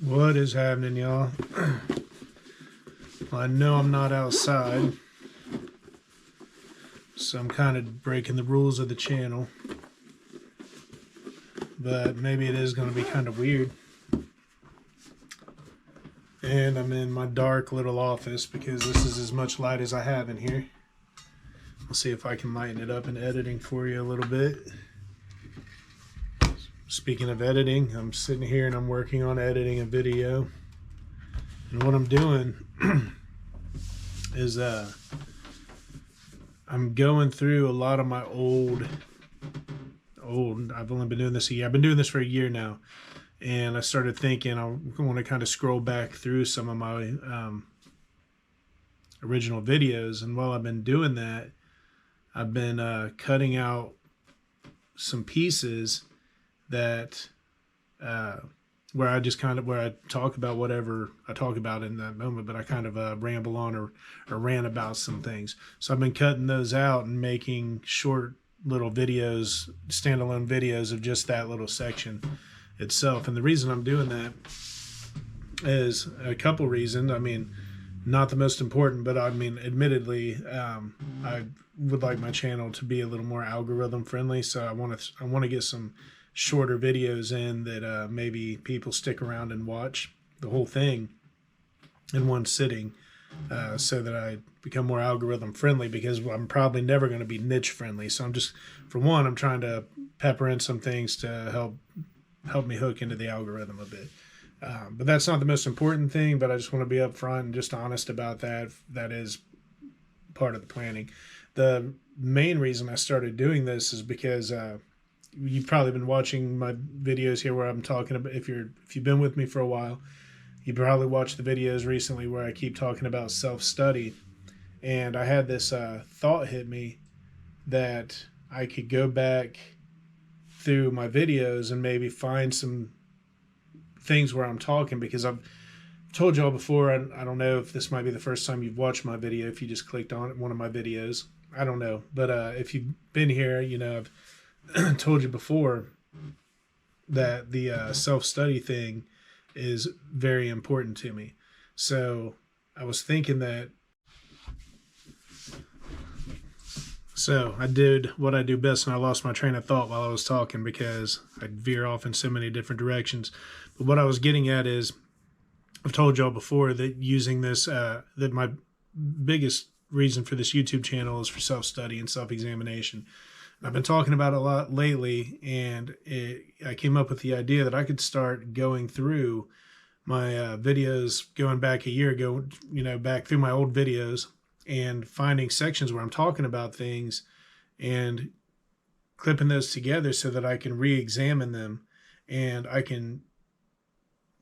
What is happening, y'all? Well, I know I'm not outside, so I'm kind of breaking the rules of the channel. But maybe it is going to be kind of weird. And I'm in my dark little office because this is as much light as I have in here. I'll see if I can lighten it up in editing for you a little bit. Speaking of editing, I'm sitting here and I'm working on editing a video. And what I'm doing is I'm going through a lot of my old, I've only been doing this a year. I've been doing this for a year now. And I started thinking I want to kind of scroll back through some of my original videos. And while I've been doing that, I've been cutting out some pieces that where I talk about whatever I talk about in that moment, but I kind of ramble on or rant about some things. So I've been cutting those out and making short little videos, standalone videos of just that little section itself. And the reason I'm doing that is a couple reasons. I mean, not the most important, but I mean, admittedly, I would like my channel to be a little more algorithm friendly. So I want to get some shorter videos in that maybe people stick around and watch the whole thing in one sitting, so that I become more algorithm friendly, because I'm probably never going to be niche friendly. So I'm trying to pepper in some things to help me hook into the algorithm a bit. But that's not the most important thing, but I just want to be upfront and just honest about that. That is part of the planning. The main reason I started doing this is because you've probably been watching my videos here where I'm talking about, if you've been with me for a while, you probably watched the videos recently where I keep talking about self-study. And I had this thought hit me that I could go back through my videos and maybe find some things where I'm talking, because I've told y'all before, I don't know if this might be the first time you've watched my video, if you just clicked on one of my videos, I don't know, but if you've been here, you know, I've told you before that the self-study thing is very important to me. So I was thinking that, so I did what I do best, and I lost my train of thought while I was talking because I'd veer off in so many different directions. But what I was getting at is, I've told y'all before that using this, that my biggest reason for this YouTube channel is for self-study and self-examination. I've been talking about it a lot lately, and I came up with the idea that I could start going through my videos going back a year ago, you know, back through my old videos and finding sections where I'm talking about things and clipping those together so that I can re-examine them, and I can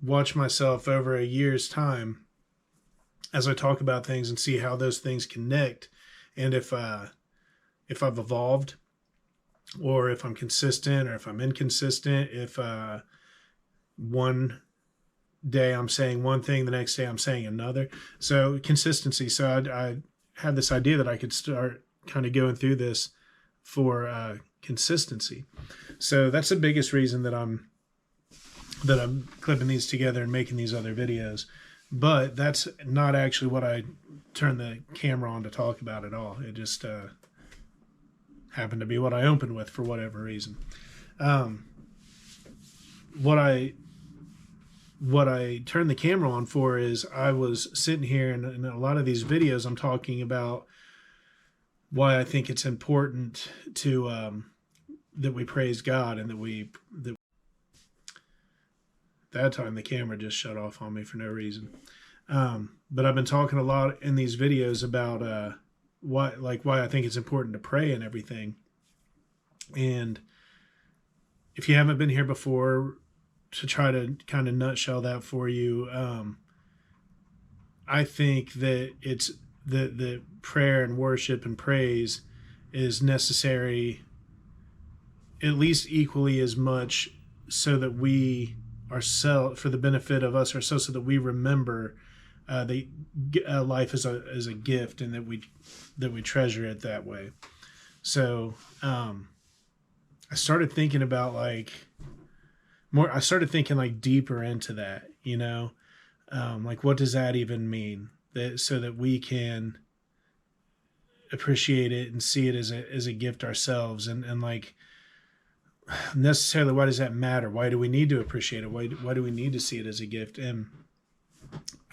watch myself over a year's time as I talk about things and see how those things connect, and if I've evolved, or if I'm consistent, or if I'm inconsistent, if one day I'm saying one thing, the next day I'm saying another. So consistency. So I had this idea that I could start kind of going through this for consistency. So that's the biggest reason that I'm clipping these together and making these other videos. But that's not actually what I turned the camera on to talk about at all. It just happened to be what I opened with for whatever reason. What I turned the camera on for is, I was sitting here, and in a lot of these videos I'm talking about why I think it's important to that we praise God, and that that time the camera just shut off on me for no reason. But I've been talking a lot in these videos about why I think it's important to pray and everything. And if you haven't been here before, to try to kind of nutshell that for you, I think that it's the prayer and worship and praise is necessary at least equally as much, so that we ourselves, for the benefit of us ourselves, so that we remember that life is a gift, and that we treasure it that way. So I started thinking about I started thinking deeper into that, Like, what does that even mean? That so that we can appreciate it and see it as a gift ourselves, and like, necessarily, why does that matter? Why do we need to appreciate it? Why do we need to see it as a gift? And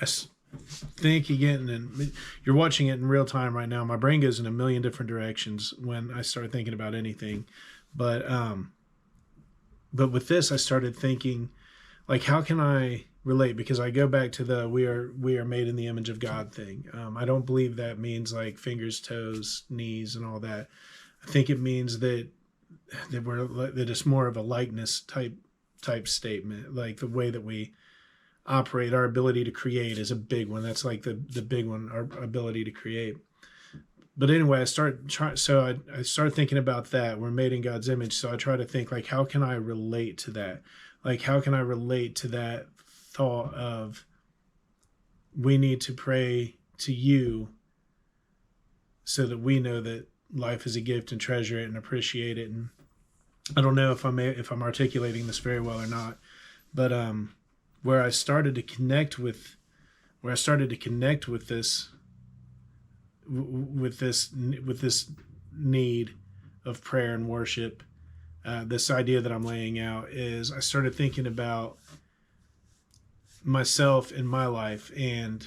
I think again, and you're watching it in real time right now. My brain goes in a million different directions when I start thinking about anything, but with this, I started thinking, like, how can I relate? Because I go back to the we are made in the image of God thing. I don't believe that means like fingers, toes, knees, and all that. I think it means that it's more of a likeness type statement, like the way that we operate. Our ability to create is a big one. That's like the big one, our ability to create. But anyway, I started thinking about that. We're made in God's image, so I try to think, like, how can I relate to that? Like, how can I relate to that thought of we need to pray to you so that we know that life is a gift and treasure it and appreciate it. And I don't know if I'm articulating this very well or not, but where I started to connect with this with this need of prayer and worship, this idea that I'm laying out, is I started thinking about myself in my life and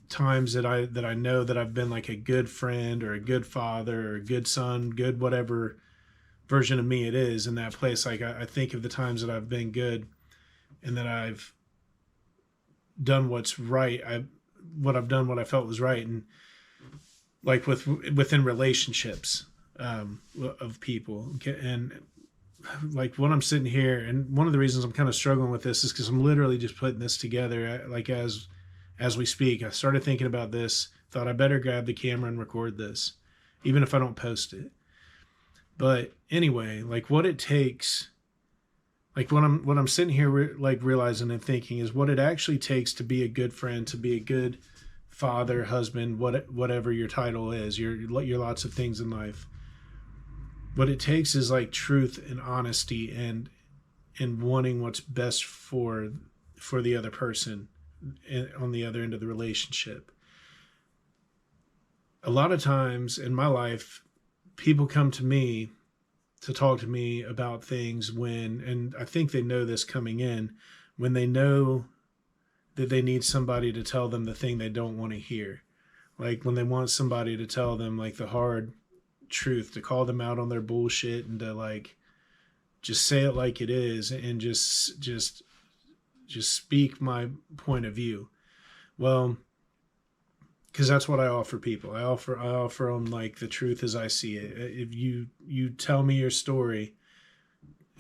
times that I know that I've been like a good friend or a good father or a good son, good whatever version of me it is in that place. Like, I think of the times that I've been good and that I've done what's right. I've done what I felt was right, and like within relationships of people. And like, when I'm sitting here, and one of the reasons I'm kind of struggling with this is because I'm literally just putting this together, like, as we speak. I started thinking about this, thought I better grab the camera and record this, even if I don't post it. But anyway, like, what it takes, like, what I'm sitting here realizing and thinking is what it actually takes to be a good friend, to be a good father, husband, whatever your title is, your lots of things in life. What it takes is like truth and honesty and wanting what's best for the other person on the other end of the relationship. A lot of times in my life, people come to me to talk to me about things and I think they know this coming in, when they know that they need somebody to tell them the thing they don't want to hear. Like, when they want somebody to tell them like the hard truth, to call them out on their bullshit, and to like just say it like it is, and just speak my point of view. Well, because that's what I offer people. I offer them like the truth as I see it. If you tell me your story,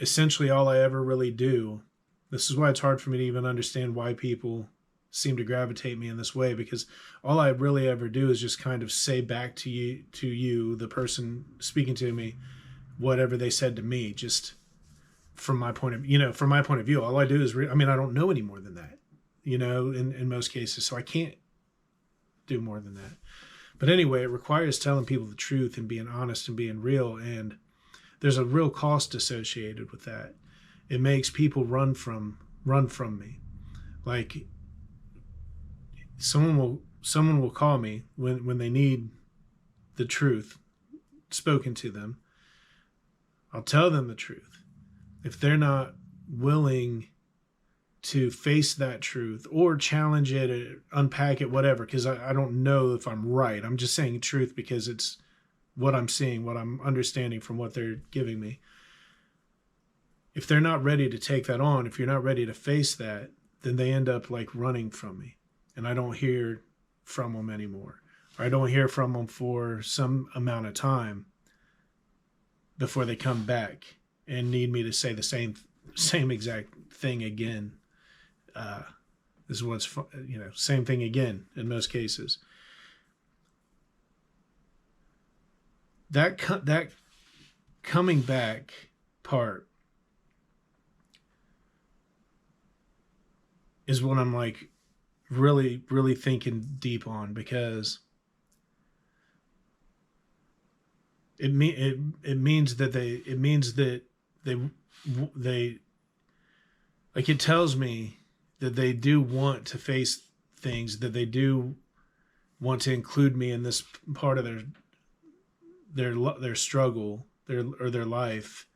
essentially all I ever really do. This is why it's hard for me to even understand why people seem to gravitate me in this way, because all I really ever do is just kind of say back to you, the person speaking to me, whatever they said to me, just from my point of view. All I do is, I don't know any more than that, in most cases. So I can't do more than that. But anyway, it requires telling people the truth and being honest and being real. And there's a real cost associated with that. It makes people run from me. Like, someone will call me when they need the truth spoken to them. I'll tell them the truth. If they're not willing to face that truth or challenge it or unpack it, whatever, because I don't know if I'm right. I'm just saying truth because it's what I'm seeing, what I'm understanding from what they're giving me. If they're not ready to take that on, if you're not ready to face that, then they end up like running from me, and I don't hear from them anymore. Or I don't hear from them for some amount of time before they come back and need me to say the same exact thing again. This is what's same thing again in most cases. That coming back part is what I'm like really, really thinking deep on, because it means that they like, it tells me that they do want to face things, that they do want to include me in this part of their struggle, their life,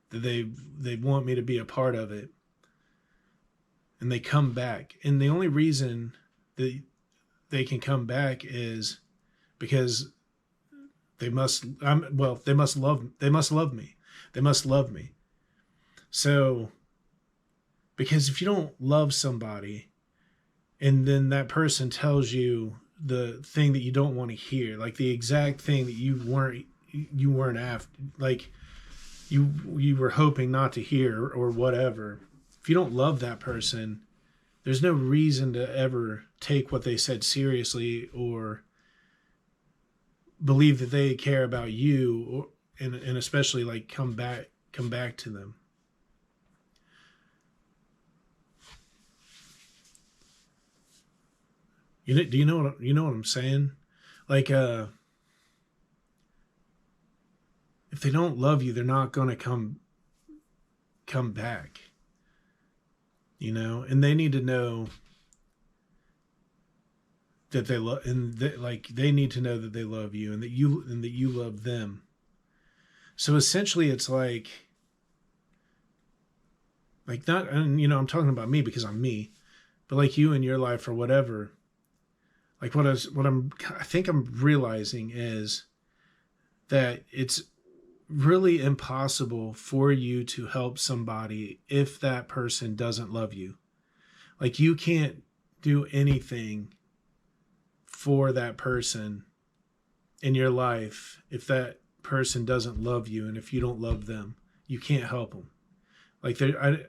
that they want me to be a part of it, and they come back. And the only reason that they can come back is because they must they must love me. They must love me. So because if you don't love somebody and then that person tells you the thing that you don't want to hear, like the exact thing that you weren't after, like you were hoping not to hear or whatever, if you don't love that person, there's no reason to ever take what they said seriously or believe that they care about you, or and especially like come back to them. Do you know what I'm saying? Like if they don't love you, they're not going to come back. And they need to know that they love, and they need to know that they love you, and that you love them. So essentially it's like not, and I'm talking about me because I'm me, but like you in your life or whatever, like I think I'm realizing is that it's really impossible for you to help somebody if that person doesn't love you. Like you can't do anything for that person in your life if that person doesn't love you, and if you don't love them, you can't help them. Like I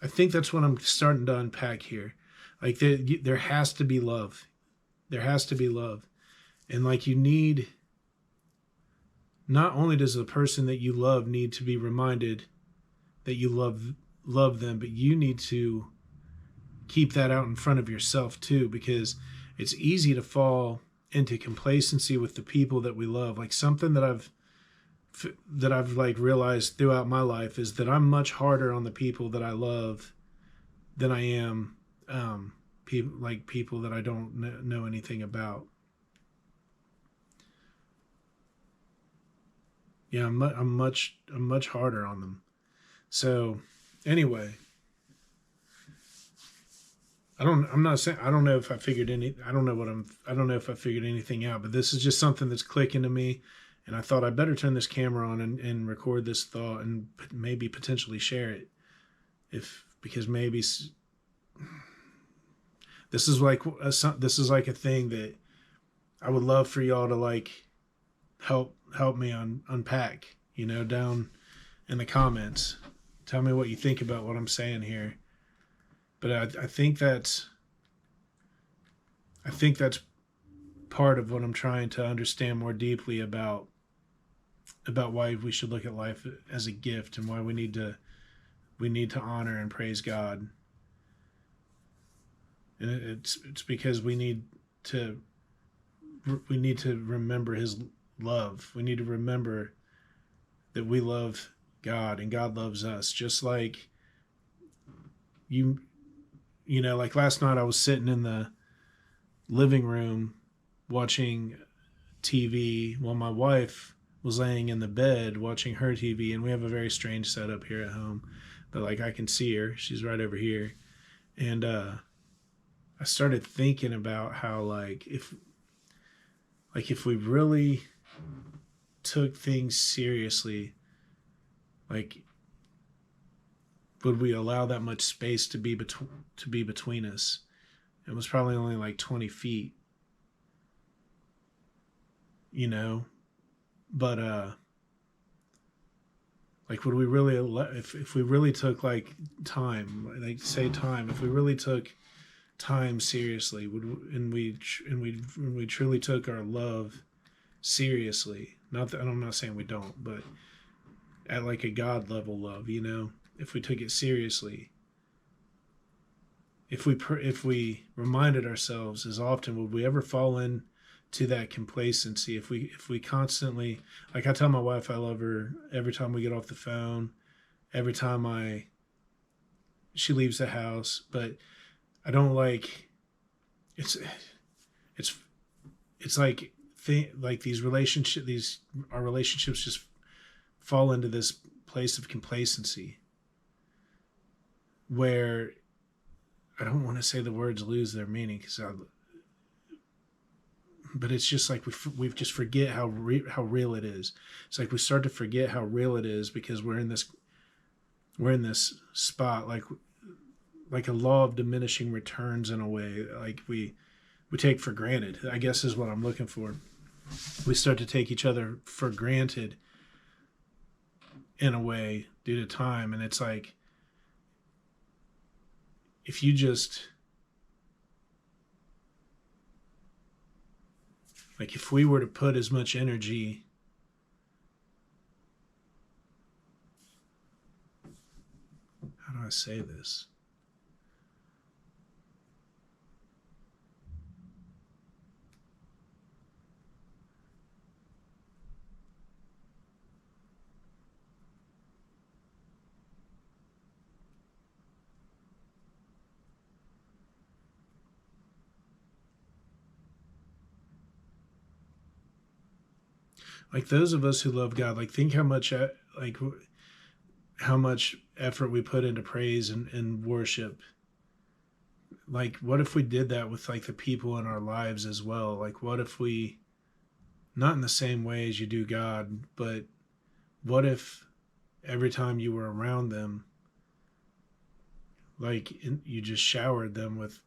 think that's what I'm starting to unpack here. Like there has to be love. There has to be love. And like you need, not only does the person that you love need to be reminded that you love them, but you need to keep that out in front of yourself too, because it's easy to fall into complacency with the people that we love. Like something that I've like realized throughout my life is that I'm much harder on the people that I love than I am people that I don't know anything about. Yeah, I'm much harder on them. So anyway, I'm not saying, I don't know if I figured I don't know if I figured anything out, but this is just something that's clicking to me. And I thought I better turn this camera on and record this thought and maybe potentially share it, because maybe this is like a thing that I would love for y'all to like help me unpack, down in the comments. Tell me what you think about what I'm saying here. But I think that's part of what I'm trying to understand more deeply about why we should look at life as a gift, and why we need to honor and praise God. And it's because we need to remember his love. We need to remember that we love God and God loves us. Just like like last night I was sitting in the living room watching TV while my wife was laying in the bed watching her TV, and we have a very strange setup here at home, but like I can see her. She's right over here. And I started thinking about how if we really took things seriously, would we allow that much space to be between us? It was probably only like 20 feet, but would we really if we really took time, if we really took time seriously, and we truly took our love seriously, not that, I'm not saying we don't, but at like a God level love, if we took it seriously, if we reminded ourselves as often, would we ever fall into that complacency? If we constantly, like I tell my wife I love her every time we get off the phone, every time she leaves the house, but I don't like it's it's it's like like our relationships just fall into this place of complacency where I don't want to say the words lose their meaning but it's just like we just forget how real it is. It's like we start to forget how real it is because we're in this spot like a law of diminishing returns in a way, like we take for granted, I guess is what I'm looking for. We start to take each other for granted in a way due to time. And it's like, if you just, like, if we were to put as much energy how do I say this? Like those of us who love God, like think how much effort we put into praise and worship. Like what if we did that with like the people in our lives as well? Like what if we, not in the same way as you do God, but what if every time you were around them, like you just showered them with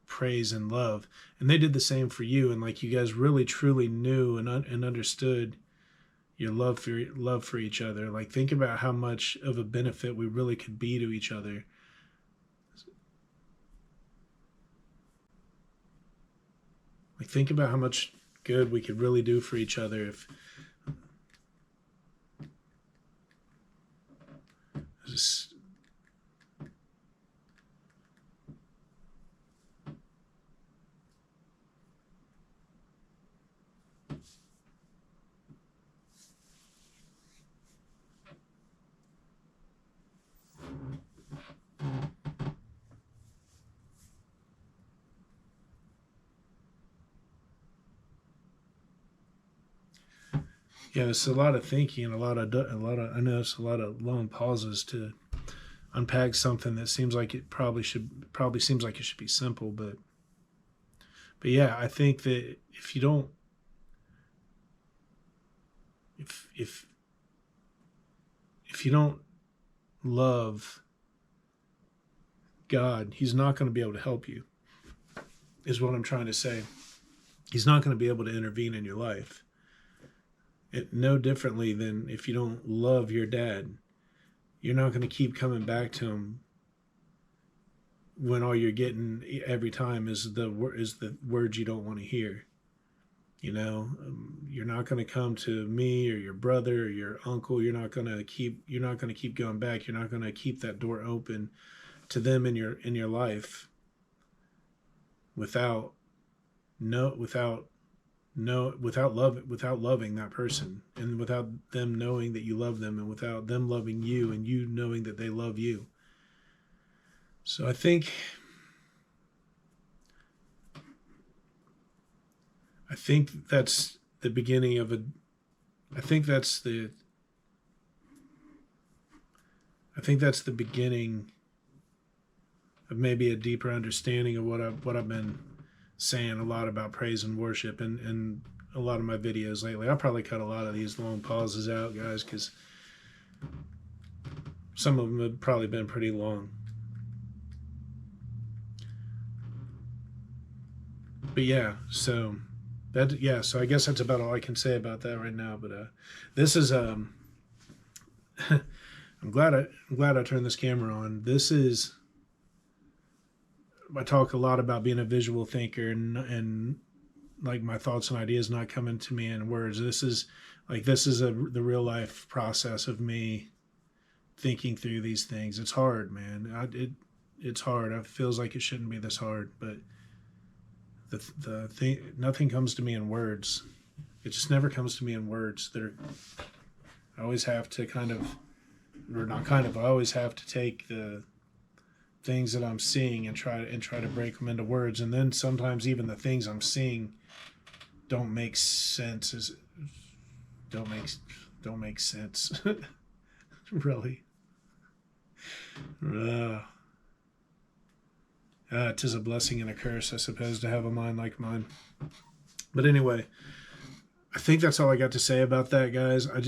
praise and love, and they did the same for you, and like you guys really truly knew and understood your love for each other. Like think about how much of a benefit we really could be to each other. Like think about how much good we could really do for each other if just yeah, it's a lot of thinking and I know it's a lot of long pauses to unpack something that seems like it probably seems like it should be simple, but yeah, I think that if you don't if if you don't love God, he's not going to be able to help you, is what I'm trying to say. He's not going to be able to intervene in your life. No differently than if you don't love your dad, you're not going to keep coming back to him when all you're getting every time is the words you don't want to hear. You know, you're not going to come to me or your brother or your uncle. You're not going to keep going back. You're not going to keep that door open to them in your life without loving that person, and without them knowing that you love them, and without them loving you and you knowing that they love you. So I think that's the beginning of a I think that's the beginning of maybe a deeper understanding of what I've been saying a lot about praise and worship and a lot of my videos lately. I'll probably cut a lot of these long pauses out, guys, because some of them have probably been pretty long. But yeah, so I guess that's about all I can say about that right now. But this is I'm glad I turned this camera on. I talk a lot about being a visual thinker and like my thoughts and ideas not coming to me in words. This is the real life process of me thinking through these things. It's hard, man. It's hard. It feels like it shouldn't be this hard, but the thing, nothing comes to me in words. It just never comes to me in words. I always have to I always have to take things that I'm seeing and try to break them into words. And then sometimes even the things I'm seeing don't make sense. Don't make sense. Really. 'Tis a blessing and a curse, I suppose, to have a mind like mine. But anyway, I think that's all I got to say about that, guys. I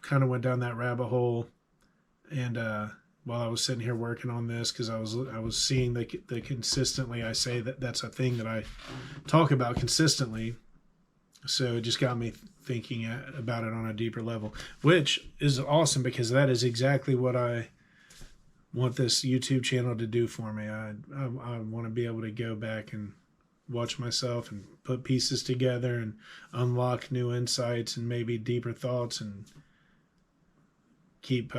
kind of went down that rabbit hole, and while I was sitting here working on this, because I was seeing the consistently, I say that's a thing that I talk about consistently. So it just got me thinking about it on a deeper level, which is awesome because that is exactly what I want this YouTube channel to do for me. I want to be able to go back and watch myself and put pieces together and unlock new insights and maybe deeper thoughts, and keep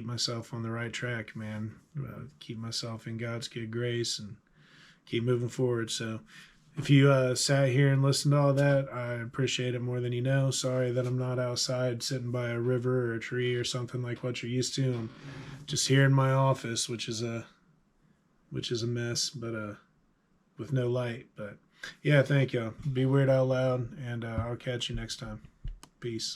myself on the right track, man. Keep myself in God's good grace and keep moving forward. So if you sat here and listened to all that, I appreciate it more than you know. Sorry that I'm not outside sitting by a river or a tree or something like what you're used to. I'm just here in my office, which is a mess, but with no light. But yeah, thank you. Be weird out loud, and I'll catch you next time. Peace.